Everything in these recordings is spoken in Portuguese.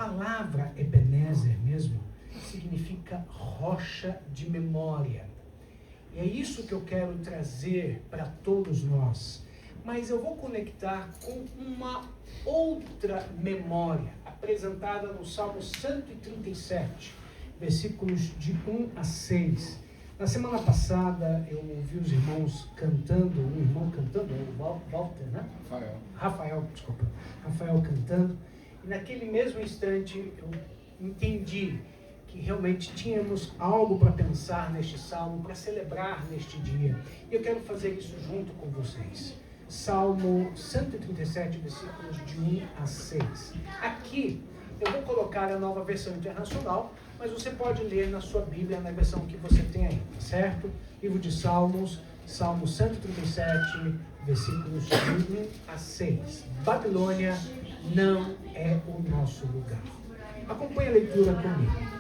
palavra Ebenezer mesmo significa rocha de memória. E é isso que eu quero trazer para todos nós. Mas eu vou conectar com uma outra memória, apresentada no Salmo 137, versículos de 1 a 6. Na semana passada, eu ouvi os irmãos cantando, o Walter, né? Rafael cantando, e naquele mesmo instante eu entendi que realmente tínhamos algo para pensar neste salmo, para celebrar neste dia. E eu quero fazer isso junto com vocês. Salmo 137, versículos de 1 a 6. Aqui eu vou colocar a Nova Versão Internacional, mas você pode ler na sua Bíblia, na versão que você tem aí, tá certo? Livro de Salmos, Salmo 137, versículos de 1 a 6. Babilônia não é o nosso lugar. Acompanhe a leitura comigo.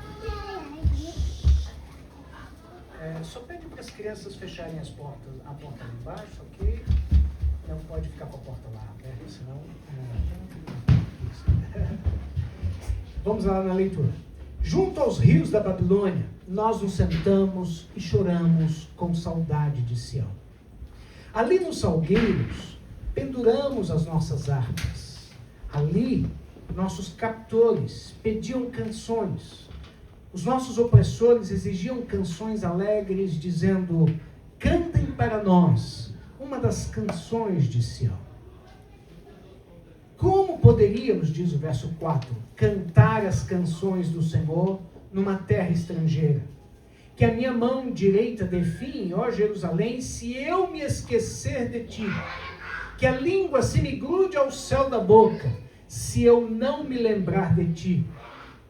Só pede para as crianças fecharem as portas, a porta lá embaixo, ok? Não pode ficar com a porta lá aberta, senão... Vamos lá na leitura. Junto aos rios da Babilônia, nós nos sentamos e choramos com saudade de Sião. Ali nos salgueiros, penduramos as nossas harpas. Ali, nossos captores pediam canções. Os nossos opressores exigiam canções alegres, dizendo: cantem para nós uma das canções de Sião. Como poderíamos, diz o verso 4, cantar as canções do Senhor numa terra estrangeira? Que a minha mão direita define, ó Jerusalém, se eu me esquecer de ti. Que a língua se me grude ao céu da boca, se eu não me lembrar de ti.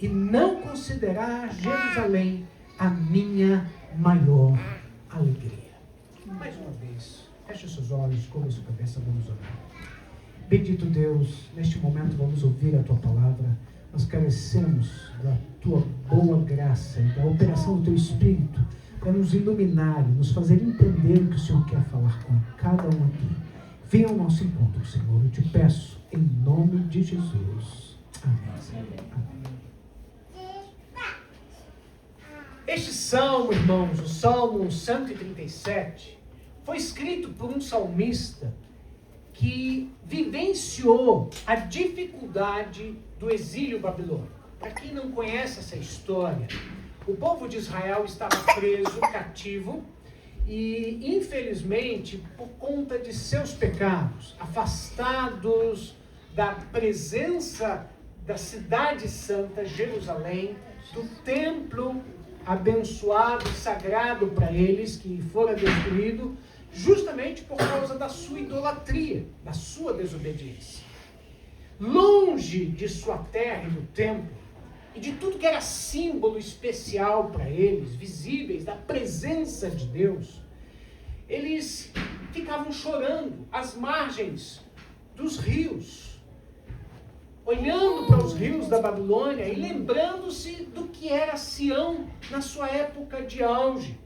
E não considerar Jerusalém a minha maior alegria. Mais uma vez, feche seus olhos, cubra sua cabeça, vamos orar. Bendito Deus, neste momento vamos ouvir a Tua palavra. Nós carecemos da Tua boa graça e da operação do Teu Espírito para nos iluminar e nos fazer entender o que o Senhor quer falar com cada um aqui. Venha ao nosso encontro, Senhor, eu te peço, em nome de Jesus. Amém. Amém. Este salmo, irmãos, o Salmo 137, foi escrito por um salmista que vivenciou a dificuldade do exílio babilônico. Para quem não conhece essa história, o povo de Israel estava preso, cativo, e infelizmente, por conta de seus pecados, afastados da presença da cidade santa, Jerusalém, do templo abençoado, sagrado para eles, que fora destruído, justamente por causa da sua idolatria, da sua desobediência. Longe de sua terra e do templo, e de tudo que era símbolo especial para eles, visíveis da presença de Deus, eles ficavam chorando às margens dos rios, olhando para os rios da Babilônia e lembrando-se do que era Sião na sua época de auge.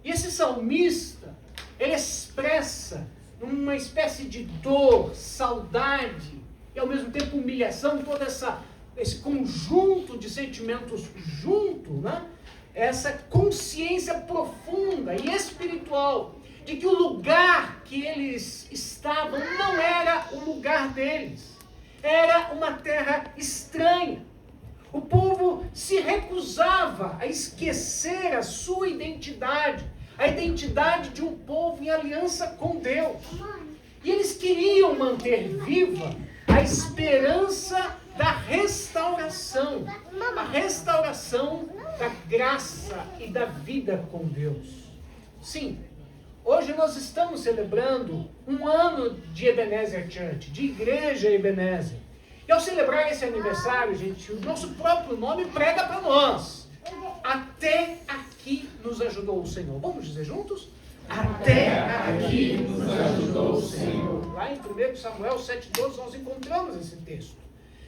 E esse salmista, ele expressa uma espécie de dor, saudade e ao mesmo tempo humilhação, todo esse conjunto de sentimentos junto, né? Essa consciência profunda e espiritual de que o lugar que eles estavam não era o lugar deles. Era uma terra estranha. O povo se recusava a esquecer a sua identidade, a identidade de um povo em aliança com Deus. E eles queriam manter viva a esperança da restauração, a restauração da graça e da vida com Deus. Sim, hoje nós estamos celebrando um ano de Ebenezer Church, de Igreja Ebenezer. E ao celebrar esse aniversário, gente, o nosso próprio nome prega para nós. Até aqui nos ajudou o Senhor. Vamos dizer juntos? Até aqui nos ajudou o Senhor. Lá em 1 Samuel 7,12 nós encontramos esse texto.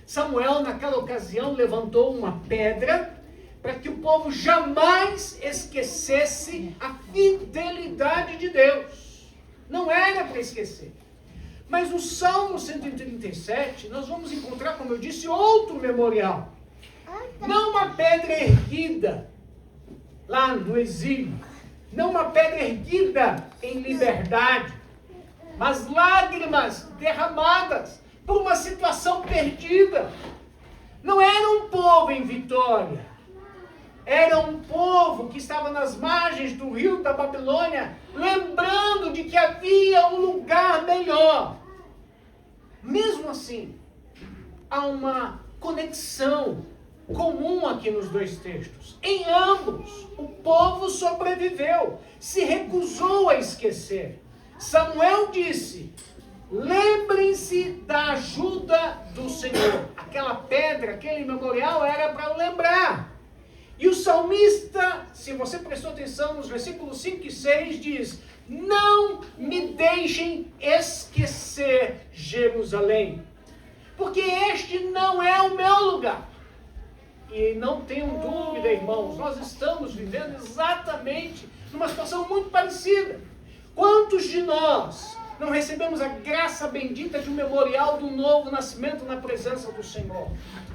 Samuel, naquela ocasião, levantou uma pedra para que o povo jamais esquecesse a fidelidade de Deus. Não era para esquecer. Mas no Salmo 137, nós vamos encontrar, como eu disse, outro memorial. Não uma pedra erguida lá no exílio, não uma pedra erguida em liberdade, mas lágrimas derramadas por uma situação perdida. Não era um povo em vitória, era um povo que estava nas margens do rio da Babilônia, lembrando de que havia um lugar melhor. Mesmo assim, há uma conexão comum aqui nos dois textos. Em ambos, o povo sobreviveu, se recusou a esquecer. Samuel disse: lembrem-se da ajuda do Senhor. Aquela pedra, aquele memorial era para lembrar. E o salmista, se você prestou atenção nos versículos 5 e 6, diz: não me deixem esquecer Jerusalém, porque este não é o meu lugar. E não tenham dúvida, irmãos, nós estamos vivendo exatamente numa situação muito parecida. Quantos de nós não recebemos a graça bendita de um memorial do novo nascimento na presença do Senhor?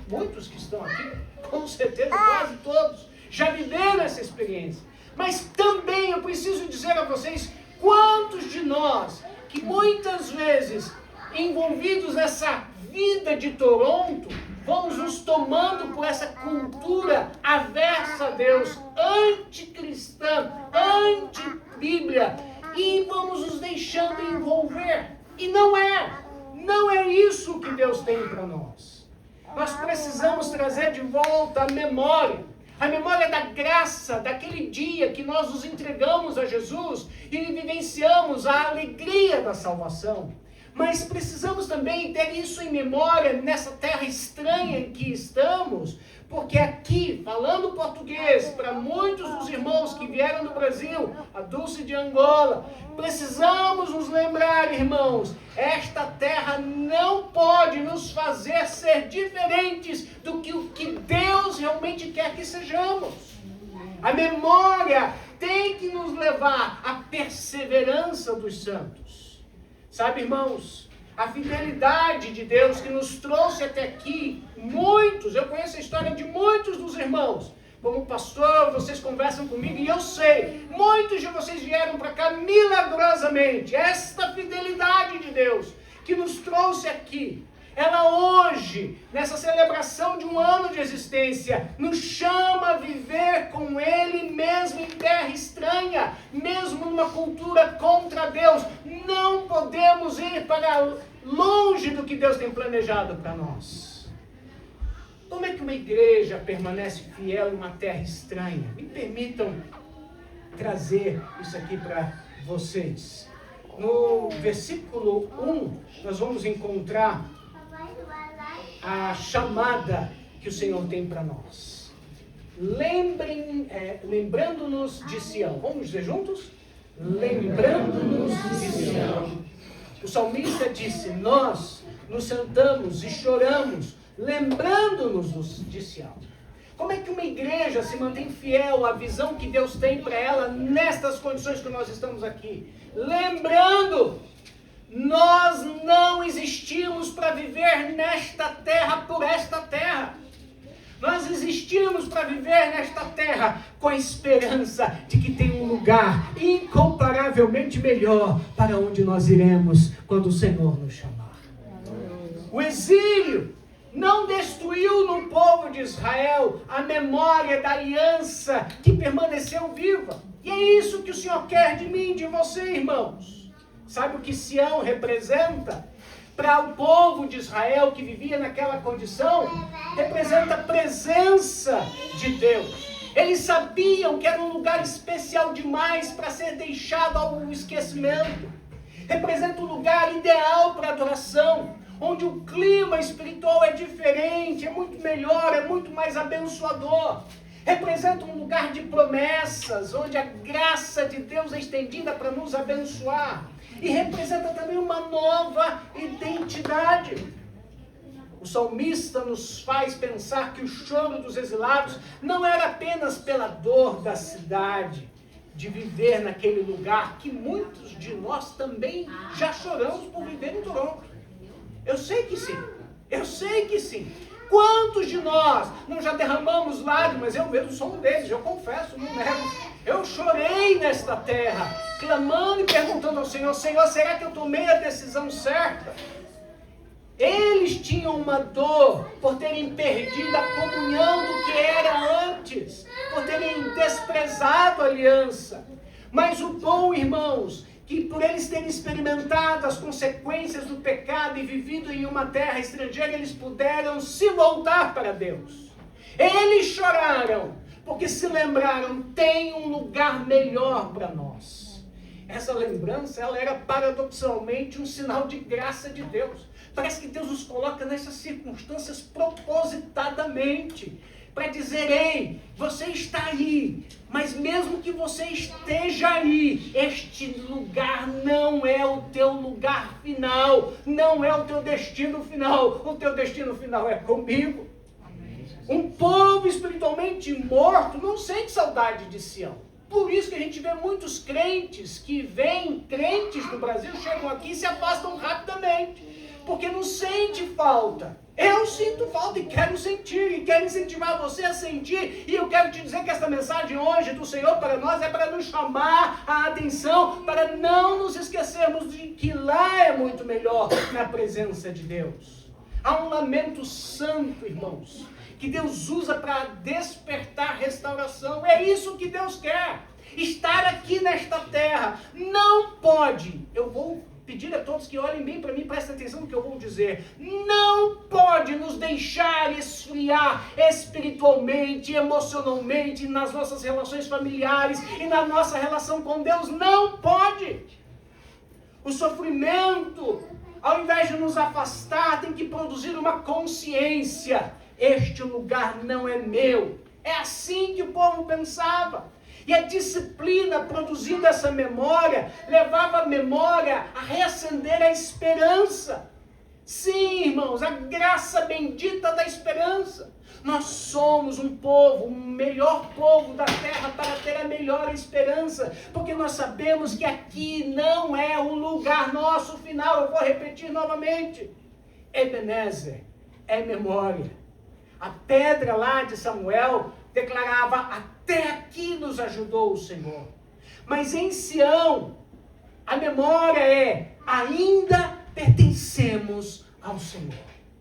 Muitos que estão aqui, com certeza, quase todos, já viveram essa experiência. Mas também eu preciso dizer a vocês, quantos de nós, que muitas vezes, envolvidos nessa vida de Toronto, vamos nos tomando por essa cultura aversa a Deus, anticristã, anti-Bíblia, e vamos nos deixando envolver. E não é isso que Deus tem para nós. Nós precisamos trazer de volta a memória da graça, daquele dia que nós nos entregamos a Jesus e vivenciamos a alegria da salvação. Mas precisamos também ter isso em memória nessa terra estranha em que estamos, porque aqui, falando português, para muitos dos irmãos que vieram do Brasil, a Dulce de Angola, precisamos nos lembrar, irmãos, esta terra não pode nos fazer ser diferentes do que o que Deus realmente quer que sejamos. A memória tem que nos levar à perseverança dos santos. Sabe, irmãos, a fidelidade de Deus que nos trouxe até aqui, muitos, eu conheço a história de muitos dos irmãos. Como pastor, vocês conversam comigo e eu sei, muitos de vocês vieram para cá milagrosamente. Esta fidelidade de Deus que nos trouxe aqui, ela hoje, nessa celebração de um ano de existência, nos chama a viver com Ele mesmo em terra estranha, mesmo numa cultura contra Deus. Não podemos ir para longe do que Deus tem planejado para nós. Como é que uma igreja permanece fiel em uma terra estranha? Me permitam trazer isso aqui para vocês. No versículo 1, nós vamos encontrar a chamada que o Senhor tem para nós. Lembrando-nos de Sião. Vamos dizer juntos? Lembrando-nos de Sião. O salmista disse: nós nos sentamos e choramos, lembrando-nos de Sião. Como é que uma igreja se mantém fiel à visão que Deus tem para ela nestas condições que nós estamos aqui? Lembrando, nós não existimos para viver nesta terra por esta terra. Nós existimos para viver nesta terra com a esperança de que tem um lugar incomparavelmente melhor para onde nós iremos quando o Senhor nos chamar. O exílio não destruiu no povo de Israel a memória da aliança que permaneceu viva. E é isso que o Senhor quer de mim e de você, irmãos. Sabe o que Sião representa? Para o povo de Israel que vivia naquela condição, representa a presença de Deus. Eles sabiam que era um lugar especial demais para ser deixado ao esquecimento. Representa um lugar ideal para adoração, onde o clima espiritual é diferente, é muito melhor, é muito mais abençoador. Representa um lugar de promessas, onde a graça de Deus é estendida para nos abençoar. E representa também uma nova identidade. O salmista nos faz pensar que o choro dos exilados não era apenas pela dor da cidade, de viver naquele lugar que muitos de nós também já choramos por viver em Toronto. Eu sei que sim. Eu sei que sim. Quantos de nós não já derramamos lágrimas? Eu mesmo sou um deles, eu confesso, não nego. Eu chorei nesta terra, clamando e perguntando ao Senhor, Senhor, será que eu tomei a decisão certa? Eles tinham uma dor por terem perdido a comunhão do que era antes, por terem desprezado a aliança. Mas o bom, irmãos, que por eles terem experimentado as consequências do pecado e vivido em uma terra estrangeira, eles puderam se voltar para Deus. Eles choraram, porque se lembraram, tem um lugar melhor para nós. Essa lembrança, ela era paradoxalmente um sinal de graça de Deus. Parece que Deus nos coloca nessas circunstâncias propositadamente, para dizer, ei, você está aí, mas mesmo que você esteja aí, este lugar não é o teu lugar final, não é o teu destino final, o teu destino final é comigo. Um povo espiritualmente morto não sente saudade de Sião. Por isso que a gente vê muitos crentes que vêm, crentes do Brasil, chegam aqui e se afastam rapidamente, porque não sente falta. Eu sinto falta e quero sentir, e quero incentivar você a sentir, e eu quero te dizer que esta mensagem hoje do Senhor para nós é para nos chamar a atenção, para não nos esquecermos de que lá é muito melhor na presença de Deus. Há um lamento santo, irmãos, que Deus usa para despertar restauração. É isso que Deus quer. Estar aqui nesta terra não pode, eu vou pedir a todos que olhem bem para mim, prestem atenção no que eu vou dizer, não pode nos deixar esfriar espiritualmente, emocionalmente, nas nossas relações familiares e na nossa relação com Deus, não pode. O sofrimento, ao invés de nos afastar, tem que produzir uma consciência, este lugar não é meu. É assim que o povo pensava. E a disciplina produzindo essa memória, levava a memória a reacender a esperança. Sim, irmãos, a graça bendita da esperança. Nós somos um povo, o melhor povo da terra para ter a melhor esperança, porque nós sabemos que aqui não é o lugar nosso final. Eu vou repetir novamente. Ebenezer é memória. A pedra lá de Samuel declarava, até aqui nos ajudou o Senhor. Mas em Sião, a memória é, ainda pertencemos ao Senhor.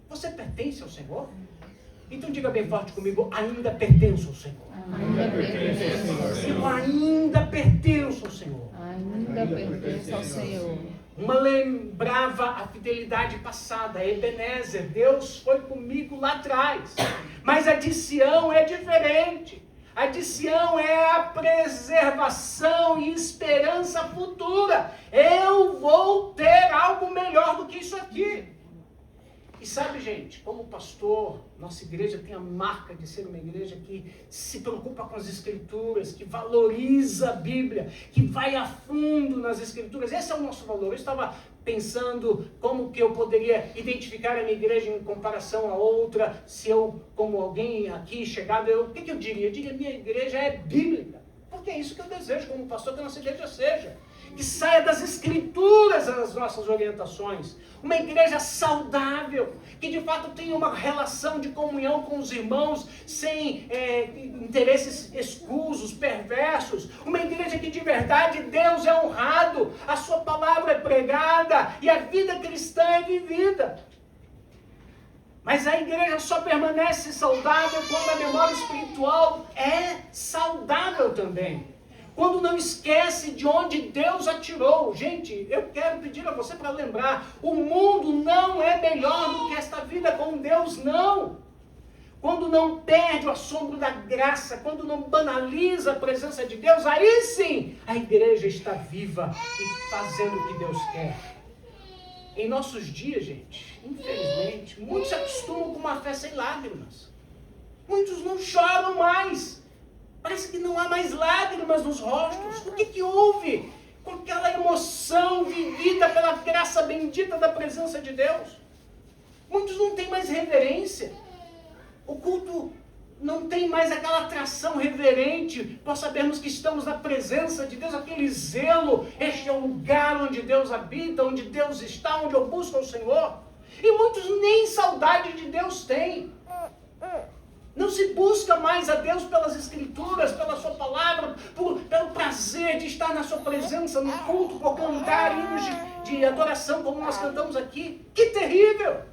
Você pertence ao Senhor? Então diga bem forte comigo, ainda pertenço ao Senhor. Ainda pertenço ao Senhor. Eu ainda pertenço ao Senhor. Ainda pertenço ao Senhor. Uma lembrava a fidelidade passada, Ebenezer, Deus foi comigo lá atrás. Mas a de Sião é diferente. A de Sião é a preservação e esperança futura. Eu vou ter algo melhor do que isso aqui. E sabe, gente, como pastor, nossa igreja tem a marca de ser uma igreja que se preocupa com as escrituras, que valoriza a Bíblia, que vai a fundo nas escrituras. Esse é o nosso valor. Eu estava pensando como que eu poderia identificar a minha igreja em comparação a outra, se eu, como alguém aqui chegado, o que eu diria? Eu diria, minha igreja é bíblica. Porque é isso que eu desejo como pastor, que a nossa igreja seja. Que saia das escrituras as nossas orientações. Uma igreja saudável, que de fato tenha uma relação de comunhão com os irmãos, sem interesses escusos, perversos. Uma igreja que de verdade Deus é honrado, a sua palavra é pregada e a vida cristã é vivida. Mas a igreja só permanece saudável quando a memória espiritual é saudável também. Quando não esquece de onde Deus a tirou. Gente, eu quero pedir a você para lembrar, o mundo não é melhor do que esta vida com Deus, não. Quando não perde o assombro da graça, quando não banaliza a presença de Deus, aí sim a igreja está viva e fazendo o que Deus quer. Em nossos dias, gente, infelizmente, muitos se acostumam com uma fé sem lágrimas. Muitos não choram mais. Parece que não há mais lágrimas nos rostos. O que houve com aquela emoção vivida pela graça bendita da presença de Deus? Muitos não têm mais reverência. O culto não tem mais aquela atração reverente por sabermos que estamos na presença de Deus, aquele zelo. Este é o lugar onde Deus habita, onde Deus está, onde eu busco o Senhor. E muitos nem saudade de Deus têm. Não se busca mais a Deus pelas Escrituras, pela sua palavra, pelo prazer de estar na sua presença, no culto, por cantar hinos de adoração como nós cantamos aqui. Que terrível!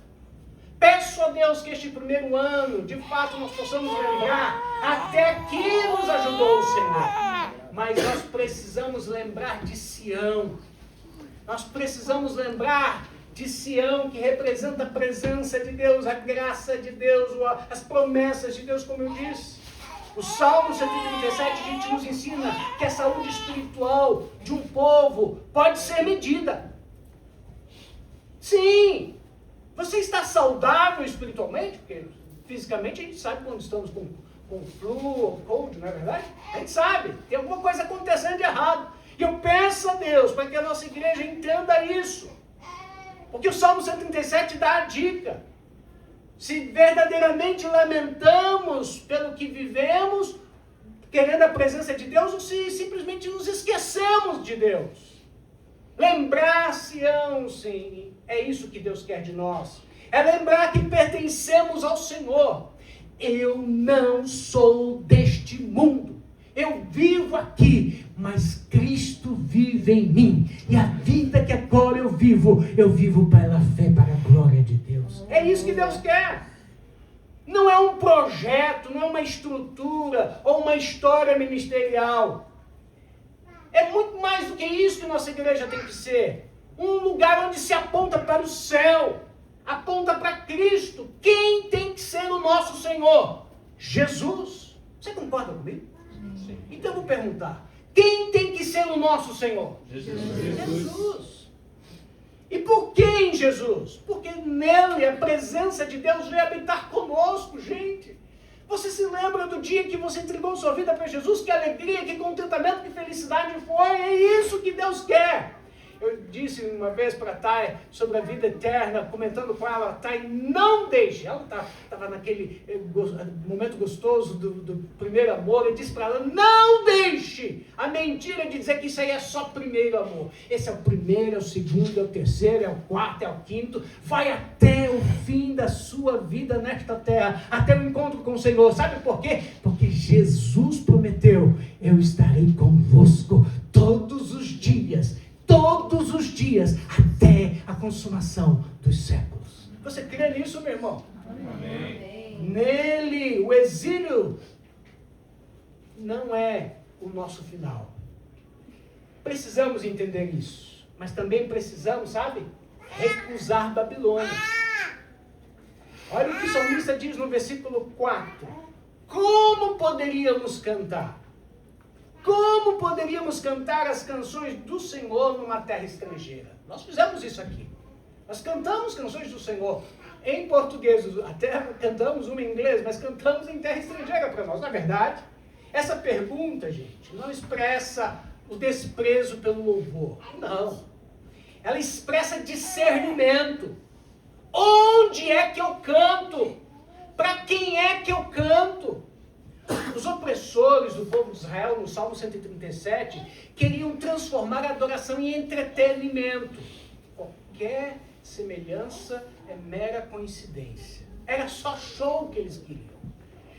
Peço a Deus que este primeiro ano, de fato, nós possamos lembrar até que nos ajudou o Senhor. Mas nós precisamos lembrar de Sião. Nós precisamos lembrar de Sião, que representa a presença de Deus, a graça de Deus, as promessas de Deus, como eu disse. O Salmo 137, a gente nos ensina que a saúde espiritual de um povo pode ser medida. Sim! Você está saudável espiritualmente? Porque fisicamente a gente sabe quando estamos com flu ou cold, não é verdade? A gente sabe, tem alguma coisa acontecendo de errado. E eu peço a Deus para que a nossa igreja entenda isso. Porque o Salmo 137 dá a dica. Se verdadeiramente lamentamos pelo que vivemos, querendo a presença de Deus, ou se simplesmente nos esquecemos de Deus. Lembrar Sião, sim, é isso que Deus quer de nós. É lembrar que pertencemos ao Senhor. Eu não sou deste mundo. Eu vivo aqui, mas Cristo vive em mim. E a vida que agora eu vivo pela fé, para a glória de Deus. É isso que Deus quer. Não é um projeto, não é uma estrutura ou uma história ministerial. É muito mais do que isso que nossa igreja tem que ser. Um lugar onde se aponta para o céu, aponta para Cristo. Quem tem que ser o nosso Senhor? Jesus. Você concorda comigo? Sim. Então eu vou perguntar, quem tem que ser o nosso Senhor? Jesus. E por que em Jesus? Porque nele a presença de Deus veio habitar conosco, gente. Você se lembra do dia que você entregou sua vida para Jesus? Que alegria, que contentamento, que felicidade foi. É isso que Deus quer. Eu disse uma vez para a Thay sobre a vida eterna, comentando com ela, Thay, não deixe. Ela estava naquele momento gostoso do primeiro amor. Eu disse para ela, não deixe a mentira de dizer que isso aí é só primeiro amor. Esse é o primeiro, é o segundo, é o terceiro, é o quarto, é o quinto. Vai até o fim da sua vida nesta terra, até o encontro com o Senhor. Sabe por quê? Porque Jesus prometeu, eu estarei convosco todos os dias, até a consumação dos séculos. Você crê nisso, meu irmão? Amém. Nele, o exílio não é o nosso final. Precisamos entender isso. Mas também precisamos, sabe? Recusar Babilônia. Olha o que o salmista diz no versículo 4. Como poderíamos cantar? Como poderíamos cantar as canções do Senhor numa terra estrangeira? Nós fizemos isso aqui. Nós cantamos canções do Senhor em português, até cantamos uma em inglês, mas cantamos em terra estrangeira para nós. Na verdade, essa pergunta, gente, não expressa o desprezo pelo louvor. Não. Ela expressa discernimento. Onde é que eu canto? Para quem é que eu canto? Os opressores do povo de Israel, no Salmo 137, queriam transformar a adoração em entretenimento. Qualquer semelhança é mera coincidência. Era só show que eles queriam.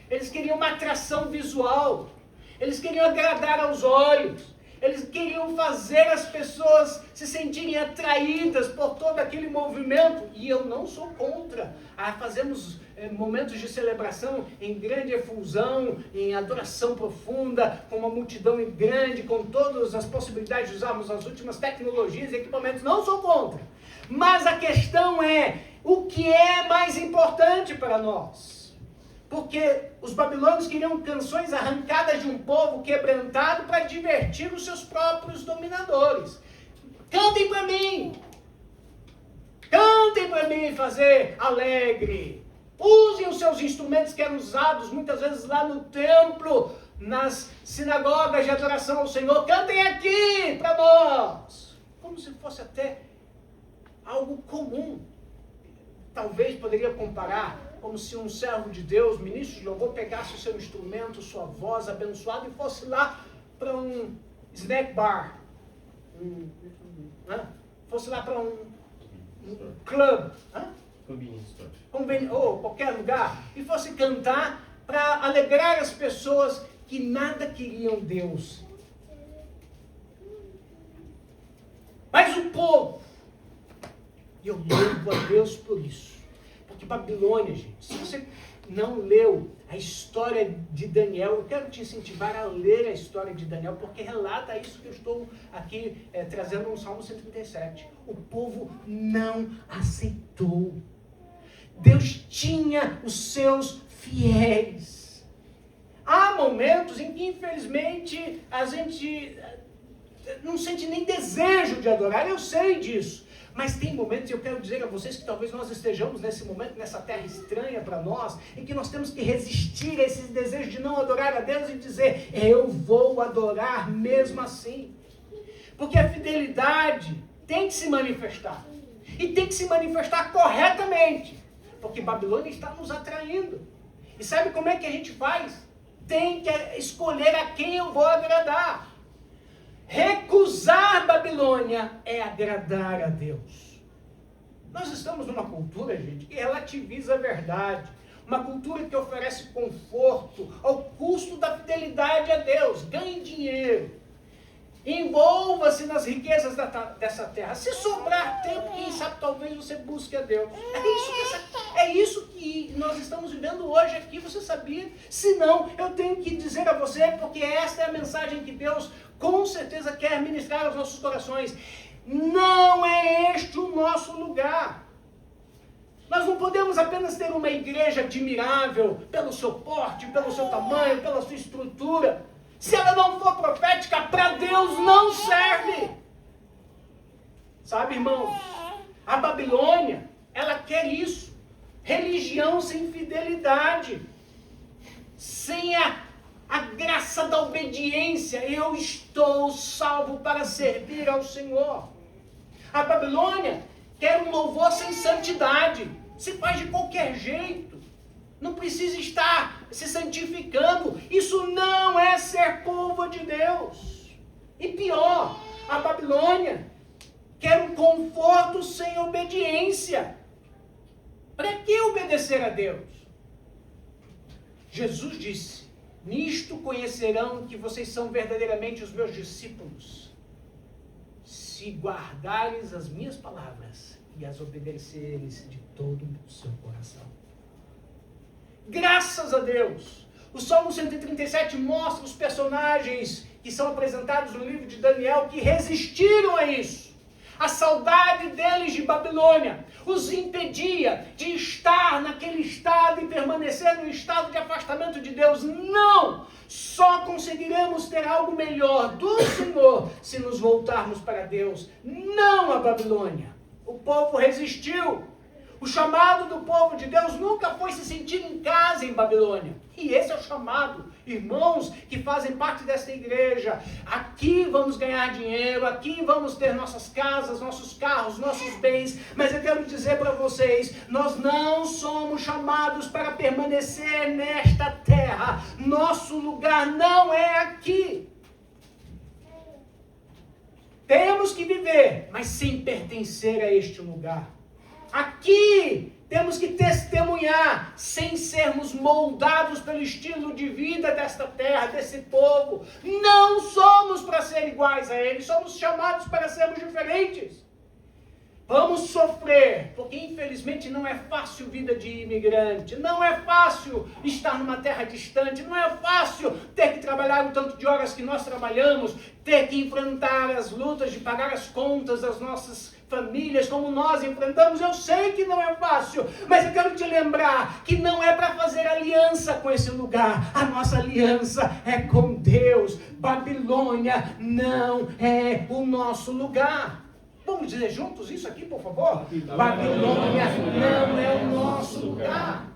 Eles queriam uma atração visual. Eles queriam agradar aos olhos. Eles queriam fazer as pessoas se sentirem atraídas por todo aquele movimento. E eu não sou contra. Fazemos momentos de celebração em grande efusão, em adoração profunda, com uma multidão grande, com todas as possibilidades de usarmos as últimas tecnologias e equipamentos. Não sou contra. Mas a questão é, o que é mais importante para nós? Porque os babilônios queriam canções arrancadas de um povo quebrantado para divertir os seus próprios dominadores. Cantem para mim! Cantem para mim, fazer alegre. Usem os seus instrumentos que eram usados muitas vezes lá no templo, nas sinagogas de adoração ao Senhor. Cantem aqui para nós. Como se fosse até algo comum. Talvez poderia comparar como se um servo de Deus, ministro de louvor, pegasse o seu instrumento, sua voz abençoada e fosse lá para um snack bar, fosse lá para um club, ou qualquer lugar, e fosse cantar para alegrar as pessoas que nada queriam Deus. Mas o povo, e eu louvo a Deus por isso, porque Babilônia, gente, se você não leu a história de Daniel, eu quero te incentivar a ler a história de Daniel, porque relata isso que eu estou aqui trazendo no Salmo 137. O povo não aceitou. Deus tinha os seus fiéis. Há momentos em que, infelizmente, a gente não sente nem desejo de adorar, eu sei disso. Mas tem momentos, e eu quero dizer a vocês que talvez nós estejamos nesse momento, nessa terra estranha para nós, em que nós temos que resistir a esse desejo de não adorar a Deus e dizer, eu vou adorar mesmo assim. Porque a fidelidade tem que se manifestar. E tem que se manifestar corretamente. Porque Babilônia está nos atraindo. E sabe como é que a gente faz? Tem que escolher a quem eu vou agradar. Recusar Babilônia é agradar a Deus. Nós estamos numa cultura, gente, que relativiza a verdade. Uma cultura que oferece conforto ao custo da fidelidade a Deus. Ganhe dinheiro. Envolva-se nas riquezas dessa terra. Se sobrar tempo, quem sabe talvez você busque a Deus. É isso que nós estamos vivendo hoje aqui, você sabia? Se não, eu tenho que dizer a você, porque esta é a mensagem que Deus com certeza quer ministrar aos nossos corações. Não é este o nosso lugar. Nós não podemos apenas ter uma igreja admirável pelo seu porte, pelo seu tamanho, pela sua estrutura. Se ela não for profética, para Deus não serve. Sabe, irmãos? A Babilônia, ela quer isso. Religião sem fidelidade. Sem a graça da obediência. Eu estou salvo para servir ao Senhor. A Babilônia quer um louvor sem santidade. Se faz de qualquer jeito. Não precisa estar se santificando. Isso não é ser povo de Deus. E pior, a Babilônia quer um conforto sem obediência. Para que obedecer a Deus? Jesus disse, nisto conhecerão que vocês são verdadeiramente os meus discípulos, se guardares as minhas palavras e as obedeceres de todo o seu coração. Graças a Deus, o Salmo 137 mostra os personagens que são apresentados no livro de Daniel que resistiram a isso. A saudade deles de Babilônia os impedia de estar naquele estado e permanecer no estado de afastamento de Deus. Não! Só conseguiremos ter algo melhor do Senhor se nos voltarmos para Deus, não a Babilônia. O povo resistiu. O chamado do povo de Deus nunca foi se sentir em casa em Babilônia. E esse é o chamado. Irmãos que fazem parte desta igreja, aqui vamos ganhar dinheiro, aqui vamos ter nossas casas, nossos carros, nossos bens. Mas eu quero dizer para vocês, nós não somos chamados para permanecer nesta terra. Nosso lugar não é aqui. Temos que viver, mas sem pertencer a este lugar. Aqui temos que testemunhar, sem sermos moldados pelo estilo de vida desta terra, desse povo. Não somos para ser iguais a eles, somos chamados para sermos diferentes. Vamos sofrer, porque infelizmente não é fácil vida de imigrante, não é fácil estar numa terra distante, não é fácil ter que trabalhar o tanto de horas que nós trabalhamos, ter que enfrentar as lutas de pagar as contas das nossas famílias como nós enfrentamos. Eu sei que não é fácil, mas eu quero te lembrar que não é para fazer aliança com esse lugar. A nossa aliança é com Deus. Babilônia não é o nosso lugar. Vamos dizer juntos isso aqui, por favor? Babilônia não é o nosso lugar.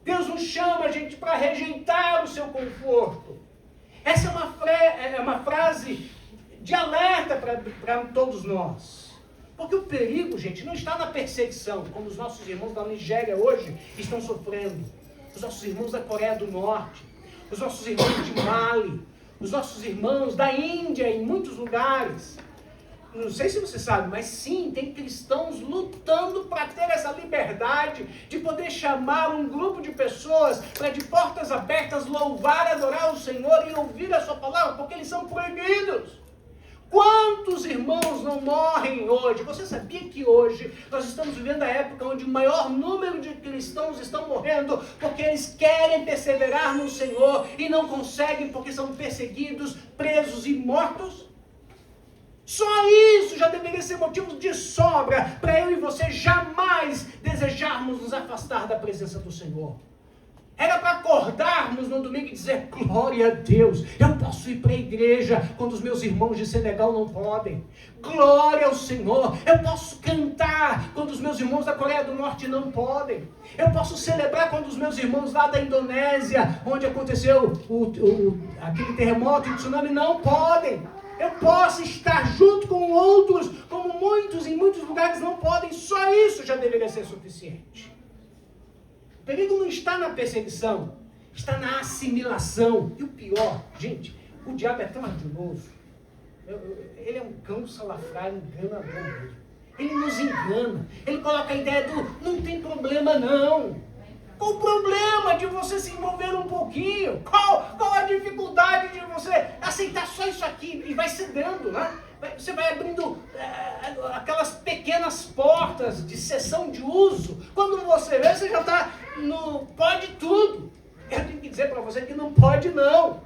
Deus nos chama, gente, para rejeitar o seu conforto. Essa é uma frase de alerta para todos nós. Porque o perigo, gente, não está na perseguição, como os nossos irmãos da Nigéria hoje estão sofrendo, os nossos irmãos da Coreia do Norte, os nossos irmãos de Mali, os nossos irmãos da Índia, em muitos lugares. Não sei se você sabe, mas sim, tem cristãos lutando para ter essa liberdade de poder chamar um grupo de pessoas para de portas abertas louvar, adorar o Senhor e ouvir a sua palavra, porque eles são proibidos. Quantos irmãos não morrem hoje? Você sabia que hoje nós estamos vivendo a época onde o maior número de cristãos estão morrendo porque eles querem perseverar no Senhor e não conseguem porque são perseguidos, presos e mortos? Só isso já deveria ser motivo de sobra para eu e você jamais desejarmos nos afastar da presença do Senhor. Era para acordarmos no domingo e dizer: glória a Deus, eu posso ir para a igreja quando os meus irmãos de Senegal não podem. Glória ao Senhor, eu posso cantar quando os meus irmãos da Coreia do Norte não podem. Eu posso celebrar quando os meus irmãos lá da Indonésia, onde aconteceu aquele terremoto e tsunami, não podem. Eu posso estar junto com outros, como muitos em muitos lugares não podem. Só isso já deveria ser suficiente. O perigo não está na perseguição, está na assimilação. E o pior, gente, o diabo é tão ardiloso. Ele é um cão salafrário, enganador. Ele nos engana. Ele coloca a ideia do não tem problema não. Qual o problema de você se envolver um pouquinho? Qual a dificuldade de você aceitar só isso aqui e vai cedendo, né? Você vai abrindo aquelas pequenas portas de cessão de uso. Quando você vê, você já está no pode tudo. Eu tenho que dizer para você que não pode não.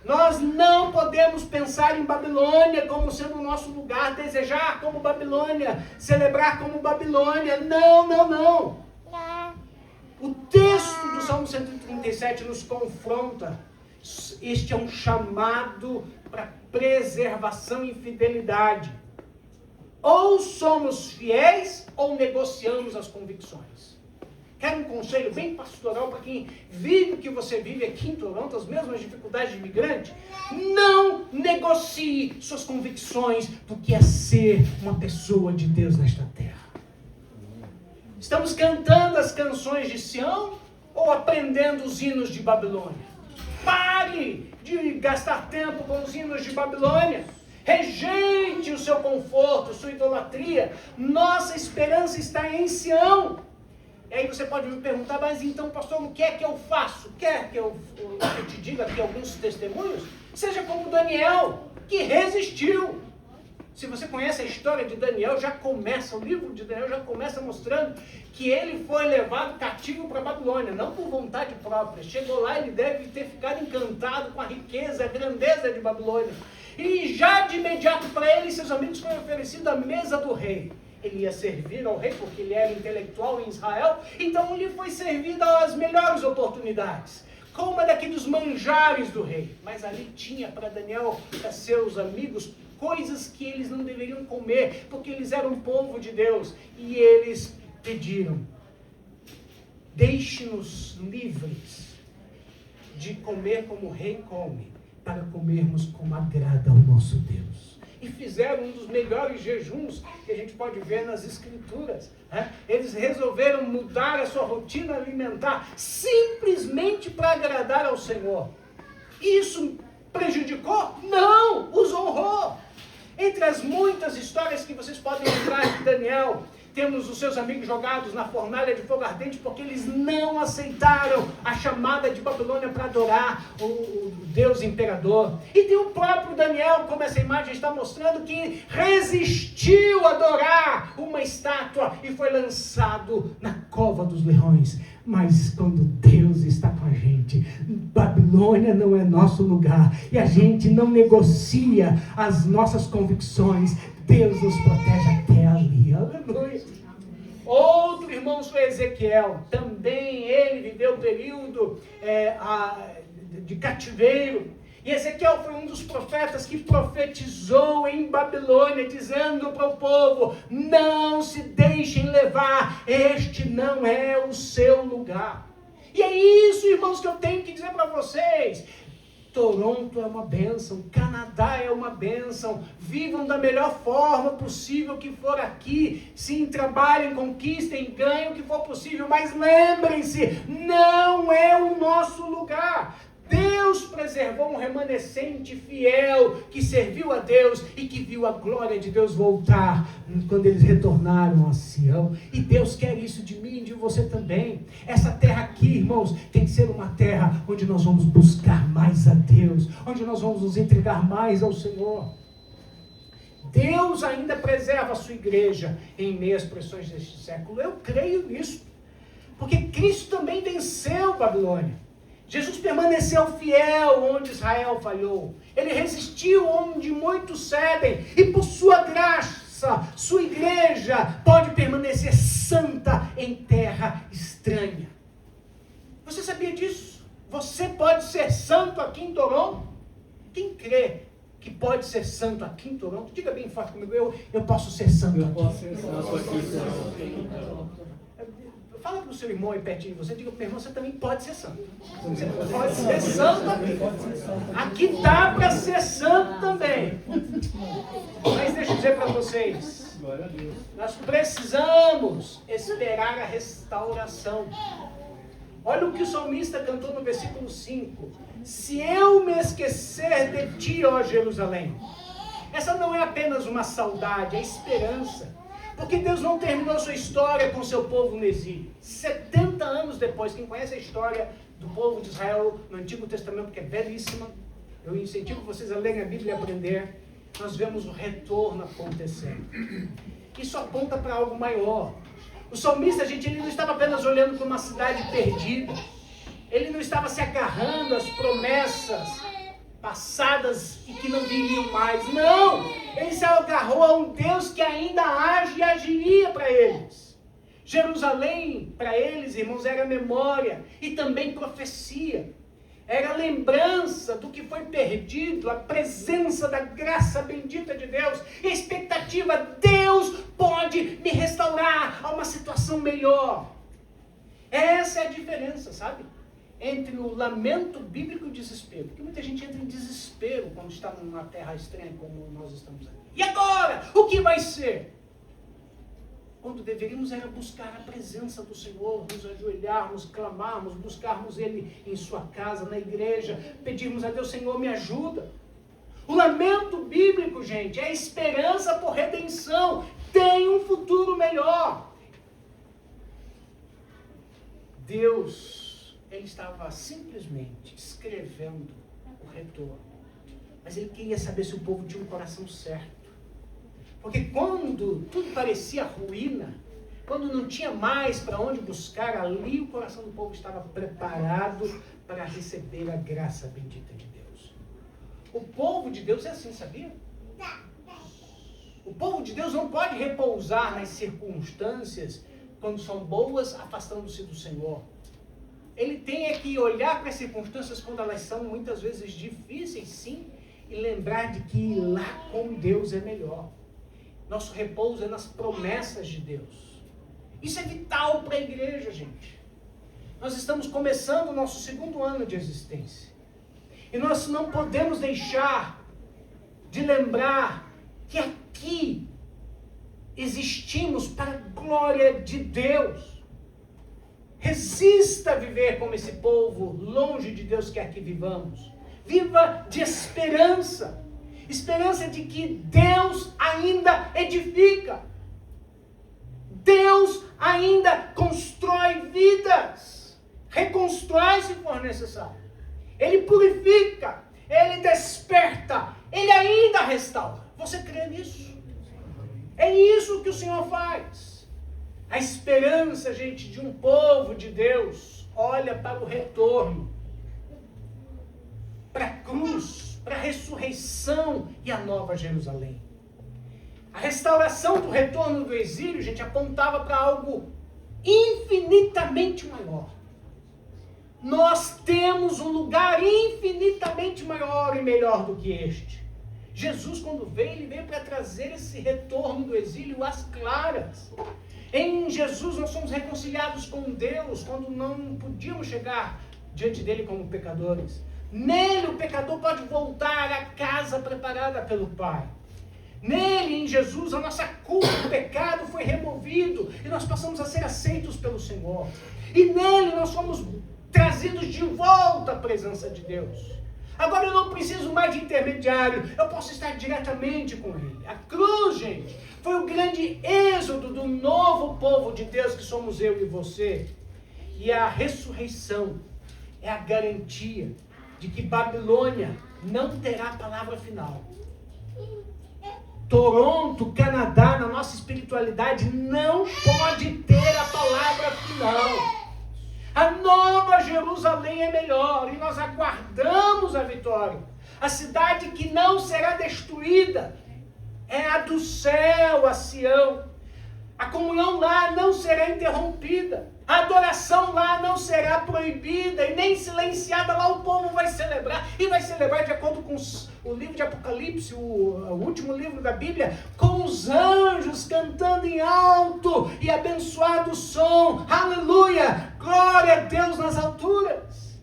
Nós não podemos pensar em Babilônia como sendo o nosso lugar, desejar como Babilônia, celebrar como Babilônia. Não, não, não. O texto do Salmo 137 nos confronta. Este é um chamado para preservação e fidelidade. Ou somos fiéis ou negociamos as convicções. Quero um conselho bem pastoral para quem vive o que você vive aqui em Toronto, as mesmas dificuldades de imigrante. Não negocie suas convicções do que é ser uma pessoa de Deus nesta terra. Estamos cantando as canções de Sião ou aprendendo os hinos de Babilônia? Pare de gastar tempo com os hinos de Babilônia. Rejeite o seu conforto, sua idolatria. Nossa esperança está em Sião. E aí você pode me perguntar: mas então, pastor, o que é que eu faço? Quer que eu te diga aqui alguns testemunhos? Seja como Daniel, que resistiu. Se você conhece a história de Daniel, o livro de Daniel já começa mostrando que ele foi levado cativo para a Babilônia, não por vontade própria. Chegou lá, ele deve ter ficado encantado com a riqueza, a grandeza de Babilônia. E já de imediato para ele e seus amigos foi oferecido a mesa do rei. Ele ia servir ao rei porque ele era intelectual em Israel, então lhe foi servido as melhores oportunidades. Coma daqui dos manjares do rei. Mas ali tinha para Daniel, para seus amigos, coisas que eles não deveriam comer, porque eles eram um povo de Deus. E eles pediram: deixe-nos livres de comer como o rei come, para comermos como agrada ao nosso Deus. E fizeram um dos melhores jejuns que a gente pode ver nas Escrituras. Né? Eles resolveram mudar a sua rotina alimentar simplesmente para agradar ao Senhor. Isso prejudicou? Não! Os honrou. Entre as muitas histórias que vocês podem lembrar de Daniel, temos os seus amigos jogados na fornalha de fogo ardente porque eles não aceitaram a chamada de Babilônia para adorar o Deus imperador. E tem o próprio Daniel, como essa imagem está mostrando, que resistiu a adorar uma estátua e foi lançado na cova dos leões. Mas quando Deus está com a gente, Babilônia não é nosso lugar e a gente não negocia as nossas convicções. Deus nos protege até ali. Aleluia. Outro irmão foi Ezequiel. Também ele viveu um período de cativeiro. E Ezequiel foi um dos profetas que profetizou em Babilônia, dizendo para o povo: não se deixem levar, este não é o seu lugar. E é isso, irmãos, que eu tenho que dizer para vocês. Toronto é uma bênção, Canadá é uma bênção, vivam da melhor forma possível que for aqui, sim, trabalhem, conquistem, ganhem o que for possível, mas lembrem-se, não é o nosso lugar. Deus preservou um remanescente fiel que serviu a Deus e que viu a glória de Deus voltar quando eles retornaram a Sião. E Deus quer isso de mim e de você também. Essa terra aqui, irmãos, tem que ser uma terra onde nós vamos buscar mais a Deus, onde nós vamos nos entregar mais ao Senhor. Deus ainda preserva a sua igreja em meio às pressões deste século. Eu creio nisso, porque Cristo também venceu Babilônia. Jesus permaneceu fiel onde Israel falhou. Ele resistiu onde muitos cedem. E por sua graça, sua igreja pode permanecer santa em terra estranha. Você sabia disso? Você pode ser santo aqui em Toronto? Quem crê que pode ser santo aqui em Toronto? Diga bem forte comigo, eu posso ser santo aqui. Posso ser santo aqui. Fala para o seu irmão aí pertinho de você, diga para o meu irmão, você também pode ser santo. Você pode ser santo aqui. Aqui dá para ser santo também. Mas deixa eu dizer para vocês, nós precisamos esperar a restauração. Olha o que o salmista cantou no versículo 5. Se eu me esquecer de ti, ó Jerusalém. Essa não é apenas uma saudade, é esperança. Porque Deus não terminou sua história com seu povo no exílio. 70 anos depois, quem conhece a história do povo de Israel no Antigo Testamento, que é belíssima, eu incentivo vocês a lerem a Bíblia e aprender, nós vemos o retorno acontecendo. Isso aponta para algo maior. O salmista, gente, ele não estava apenas olhando para uma cidade perdida, ele não estava se agarrando às promessas passadas e que não viriam mais. Não! Ele se agarrou a um Deus que ainda age e agiria para eles. Jerusalém, para eles, irmãos, era memória e também profecia. Era lembrança do que foi perdido, a presença da graça bendita de Deus, e a expectativa, Deus pode me restaurar a uma situação melhor. Essa é a diferença, sabe? Entre o lamento bíblico e o desespero. Porque muita gente entra em desespero quando está numa terra estranha como nós estamos aqui. E agora? O que vai ser? Quando deveríamos era buscar a presença do Senhor, nos ajoelharmos, clamarmos, buscarmos Ele em sua casa, na igreja, pedirmos a Deus, Senhor, me ajuda. O lamento bíblico, gente, é a esperança por redenção. Tem um futuro melhor. Deus, Ele estava simplesmente escrevendo o retorno. Mas Ele queria saber se o povo tinha um coração certo. Porque quando tudo parecia ruína, quando não tinha mais para onde buscar, ali o coração do povo estava preparado para receber a graça bendita de Deus. O povo de Deus é assim, sabia? O povo de Deus não pode repousar nas circunstâncias quando são boas, afastando-se do Senhor. Ele tem que olhar para as circunstâncias quando elas são muitas vezes difíceis, sim, e lembrar de que lá com Deus é melhor. Nosso repouso é nas promessas de Deus. Isso é vital para a igreja, gente. Nós estamos começando o nosso 2º ano de existência. E nós não podemos deixar de lembrar que aqui existimos para a glória de Deus. Resista a viver como esse povo, longe de Deus quer que vivamos. Viva de esperança. Esperança de que Deus ainda edifica. Deus ainda constrói vidas. Reconstrói se for necessário. Ele purifica. Ele desperta. Ele ainda restaura. Você crê nisso? É isso que o Senhor faz. A esperança, gente, de um povo de Deus olha para o retorno, para a cruz, para a ressurreição e a nova Jerusalém. A restauração do retorno do exílio, gente, apontava para algo infinitamente maior. Nós temos um lugar infinitamente maior e melhor do que este. Jesus, quando veio, ele veio para trazer esse retorno do exílio às claras. Em Jesus nós somos reconciliados com Deus quando não podíamos chegar diante dele como pecadores. Nele o pecador pode voltar à casa preparada pelo Pai. Nele, em Jesus, a nossa culpa do pecado foi removido e nós passamos a ser aceitos pelo Senhor. E nele nós fomos trazidos de volta à presença de Deus. Agora eu não preciso mais de intermediário, eu posso estar diretamente com Ele. A cruz, gente, foi o grande êxodo do novo povo de Deus que somos eu e você. E a ressurreição é a garantia de que Babilônia não terá a palavra final. Toronto, Canadá, na nossa espiritualidade, não pode ter a palavra final. A Nova Jerusalém é melhor e nós aguardamos a vitória. A cidade que não será destruída é a do céu, a Sião. A comunhão lá não será interrompida. A adoração lá não será proibida e nem silenciada. Lá o povo vai celebrar. E vai celebrar de acordo com o livro de Apocalipse, o último livro da Bíblia, com os anjos cantando em alto e abençoado som. Aleluia! Glória a Deus nas alturas.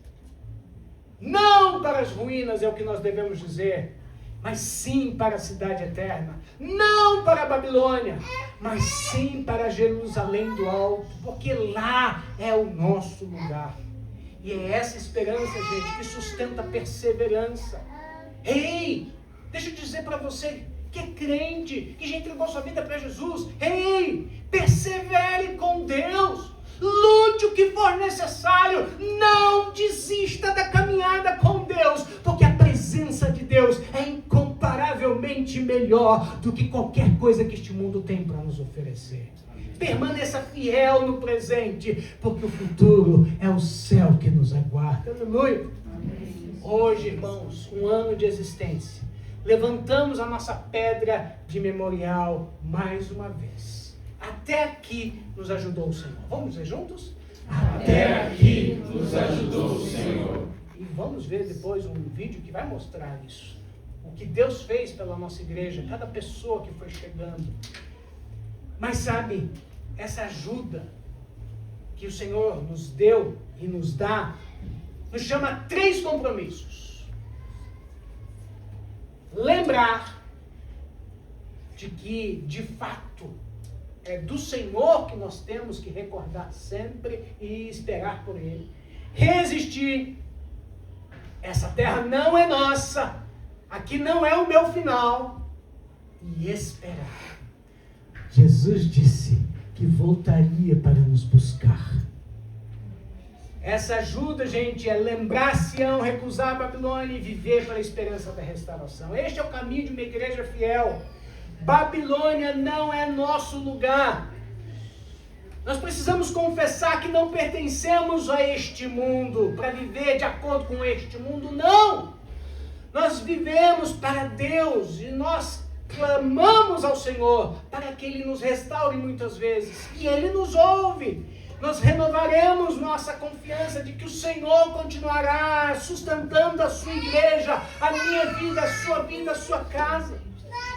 Não para as ruínas é o que nós devemos dizer, mas sim para a cidade eterna. Não para a Babilônia, mas sim para Jerusalém do alto, porque lá é o nosso lugar. E é essa esperança, gente, que sustenta a perseverança. Ei, deixa eu dizer para você que é crente, que já entregou sua vida para Jesus. Ei, persevere com Deus. Lute o que for necessário. Não desista da caminhada com Deus, porque a presença de Deus é incomparavelmente melhor do que qualquer coisa que este mundo tem para nos oferecer. Permaneça fiel no presente, porque o futuro é o céu que nos aguarda. Aleluia. Hoje, irmãos, um ano de existência, levantamos a nossa pedra de memorial mais uma vez. Até aqui nos ajudou o Senhor. Vamos dizer juntos? Até aqui nos ajudou o Senhor. E vamos ver depois um vídeo que vai mostrar isso. O que Deus fez pela nossa igreja, cada pessoa que foi chegando. Mas sabe, essa ajuda que o Senhor nos deu e nos dá, nos chama a 3 compromissos. Lembrar de que, de fato, é do Senhor que nós temos que recordar sempre e esperar por Ele. Resistir. Essa terra não é nossa. Aqui não é o meu final. E esperar. Jesus disse que voltaria para nos buscar. Essa ajuda, gente, é lembrar Sião, recusar a Babilônia e viver pela esperança da restauração. Este é o caminho de uma igreja fiel. Babilônia não é nosso lugar. Nós precisamos confessar que não pertencemos a este mundo para viver de acordo com este mundo, não. Nós vivemos para Deus e nós clamamos ao Senhor para que Ele nos restaure muitas vezes. E Ele nos ouve. Nós renovaremos nossa confiança de que o Senhor continuará sustentando a sua igreja, a minha vida, a sua casa.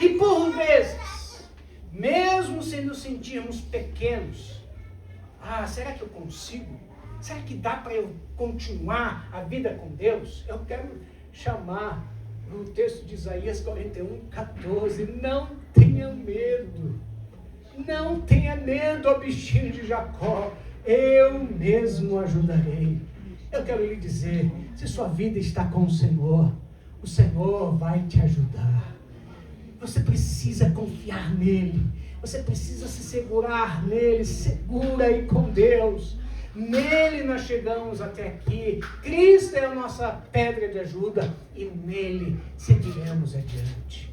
E por vezes, mesmo se nos sentirmos pequenos, será que eu consigo? Será que dá para eu continuar a vida com Deus? Eu quero chamar no texto de Isaías 41:14, não tenha medo. Não tenha medo, ó bichinho de Jacó, eu mesmo ajudarei. Eu quero lhe dizer, se sua vida está com o Senhor vai te ajudar. Você precisa confiar nele, você precisa se segurar nele, segura aí com Deus. Nele nós chegamos até aqui. Cristo é a nossa pedra de ajuda e nele seguiremos adiante.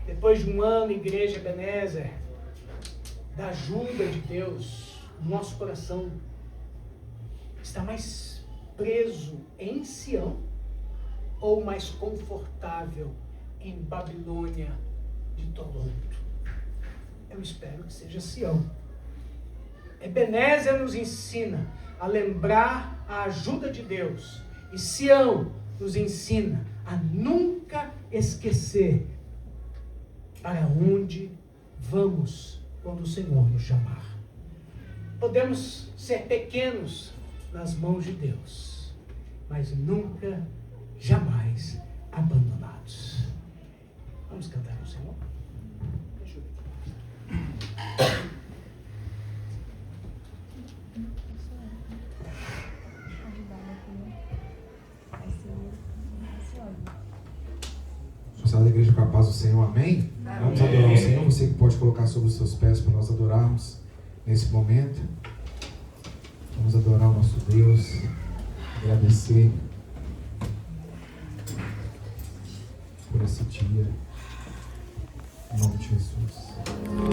Depois de um ano, Igreja Ebenezer, da ajuda de Deus, o nosso coração está mais preso em Sião ou mais confortável em Babilônia de Toronto? Eu espero que seja Sião. Ebenezer nos ensina a lembrar a ajuda de Deus e Sião nos ensina a nunca esquecer para onde vamos quando o Senhor nos chamar. Podemos ser pequenos nas mãos de Deus, mas nunca jamais abandonados. Vamos cantar ao Senhor? Deixa eu ver. Sala da igreja com a paz do Senhor, amém? Vamos adorar o Senhor. Você que pode colocar sobre os seus pés para nós adorarmos nesse momento. Vamos adorar o nosso Deus, agradecer por esse dia, em nome de Jesus.